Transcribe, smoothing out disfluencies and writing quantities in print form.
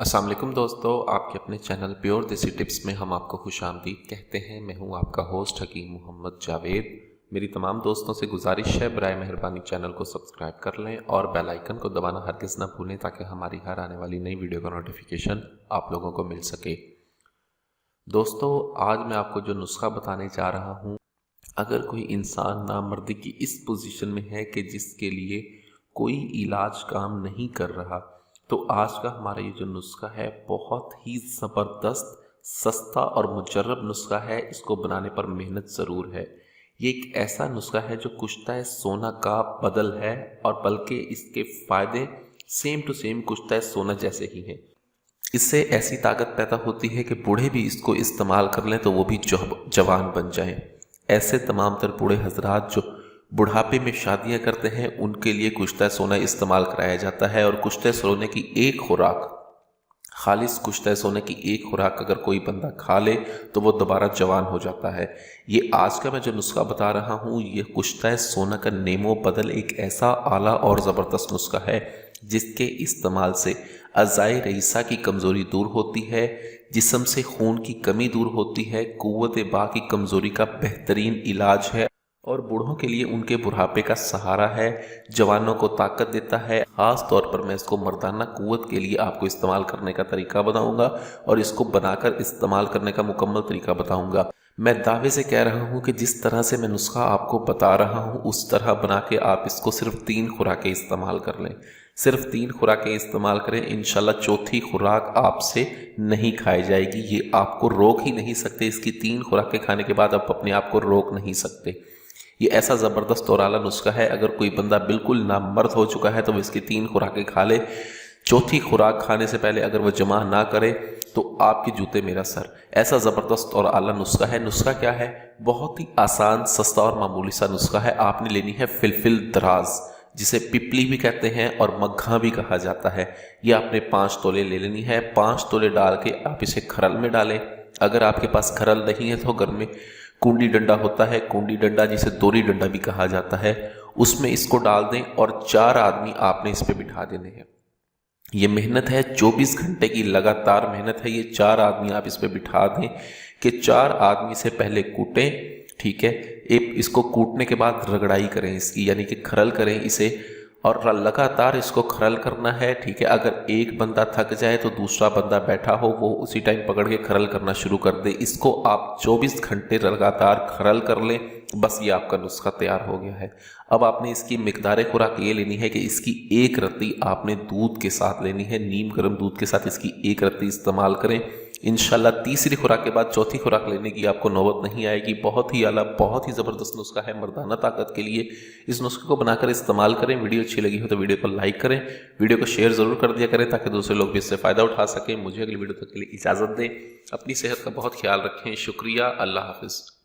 अस्सलाम वालेकुम दोस्तों, आपके अपने चैनल प्योर देसी टिप्स में हम आपको खुशामदीद कहते हैं। मैं हूं आपका होस्ट हकीम मोहम्मद जावेद। मेरी तमाम दोस्तों से गुजारिश है, बराए मेहरबानी चैनल को सब्सक्राइब कर लें और बेल आइकन को दबाना हरगिज़ ना भूलें ताकि हमारी हर आने वाली नई वीडियो का नोटिफिकेशन आप लोगों को मिल सके। दोस्तों, आज मैं आपको जो नुस्खा बताने जा रहा हूँ, अगर कोई इंसान नामर्दी की इस पोजीशन में है कि जिसके लिए कोई इलाज काम नहीं कर रहा, तो आज का हमारा ये जो नुस्खा है बहुत ही ज़बरदस्त, सस्ता और मुजर्रब नुस्खा है। इसको बनाने पर मेहनत ज़रूर है। ये एक ऐसा नुस्खा है जो कुश्ता सोना का बदल है और बल्कि इसके फ़ायदे सेम टू सेम कुश्ता सोना जैसे ही हैं। इससे ऐसी ताकत पैदा होती है कि बूढ़े भी इसको इस्तेमाल कर लें तो वो भी जवान बन जाएं। ऐसे तमाम तर बूढ़े हजरात जो बुढ़ापे में शादियां करते हैं, उनके लिए कुश्ता सोना इस्तेमाल कराया जाता है। और कुश्ता सोने की एक खुराक, खालिस कुश्ता सोने की एक खुराक अगर कोई बंदा खा ले तो वो दोबारा जवान हो जाता है। ये आज का मैं जो नुस्खा बता रहा हूँ, ये कुश्ता सोना का नेमो बदल एक ऐसा आला और ज़बरदस्त नुस्खा है जिसके इस्तेमाल से अज़ाए रईसा की कमज़ोरी दूर होती है, जिस्म से खून की कमी दूर होती है, कुव्वत बा की कमज़ोरी का बेहतरीन इलाज है और बूढ़ों के लिए उनके बुढ़ापे का सहारा है, जवानों को ताकत देता है। ख़ास तौर पर मैं इसको मर्दाना कुव्वत के लिए आपको इस्तेमाल करने का तरीका बताऊंगा और इसको बनाकर इस्तेमाल करने का मुकम्मल तरीका बताऊंगा। मैं दावे से कह रहा हूं कि जिस तरह से मैं नुस्खा आपको बता रहा हूं, उस तरह बना के आप इसको सिर्फ 3 खुराकें इस्तेमाल कर लें। सिर्फ 3 खुराकें इस्तेमाल करें, इंशाल्लाह चौथी खुराक आपसे नहीं खाई जाएगी। ये आपको रोक ही नहीं सकते। इसकी 3 खुराकें खाने के बाद आप अपने आप को रोक नहीं सकते। ये ऐसा ज़बरदस्त और आला नुस्खा है, अगर कोई बंदा बिल्कुल नामर्द हो चुका है तो वो इसकी 3 खुराकें खा ले। चौथी खुराक खाने से पहले अगर वह जमा ना करे तो आपके जूते मेरा सर। ऐसा ज़बरदस्त और आला नुस्खा है। नुस्खा क्या है? बहुत ही आसान, सस्ता और मामूली सा नुस्खा है। आपने लेनी है फिलफिल दराज, जिसे पिपली भी कहते हैं और मग्घा भी कहा जाता है। ये आपने 5 तोले ले लेनी है। 5 तोले डाल के आप इसे खरल में डालें। अगर आपके पास खरल नहीं है तो घर में कुंडी डंडा होता है, कुंडी डंडा जिसे दोरी डंडा भी कहा जाता है, उसमें इसको डाल दें और 4 आदमी आपने इस पे बिठा देने हैं। ये मेहनत है 24 घंटे की लगातार मेहनत है। ये 4 आदमी आप इस पे बिठा दें कि 4 आदमी से पहले कूटें, ठीक है। इसको कूटने के बाद रगड़ाई करें इसकी, यानी कि खरल करें इसे और लगातार इसको खरल करना है, ठीक है। अगर एक बंदा थक जाए तो दूसरा बंदा बैठा हो, वो उसी टाइम पकड़ के खरल करना शुरू कर दे। इसको आप 24 घंटे लगातार खरल कर लें, बस ये आपका नुस्खा तैयार हो गया है। अब आपने इसकी मिकदार खुराक ये लेनी है कि इसकी 1 रत्ती आपने दूध के साथ लेनी है। नीम गर्म दूध के साथ इसकी 1 रत्ती इस्तेमाल करें। इंशाल्लाह तीसरी खुराक के बाद चौथी खुराक लेने की आपको नौबत नहीं आएगी। बहुत ही आला, बहुत ही ज़बरदस्त नुस्खा है मर्दाना ताकत के लिए। इस नुस्खे को बनाकर इस्तेमाल करें। वीडियो अच्छी लगी हो तो वीडियो को लाइक करें, वीडियो को शेयर ज़रूर कर दिया करें ताकि दूसरे लोग भी इससे फ़ायदा उठा सकें। मुझे अगली वीडियो तक के लिए इजाज़त दें। अपनी सेहत का बहुत ख्याल रखें। शुक्रिया। अल्लाह हाफिज़।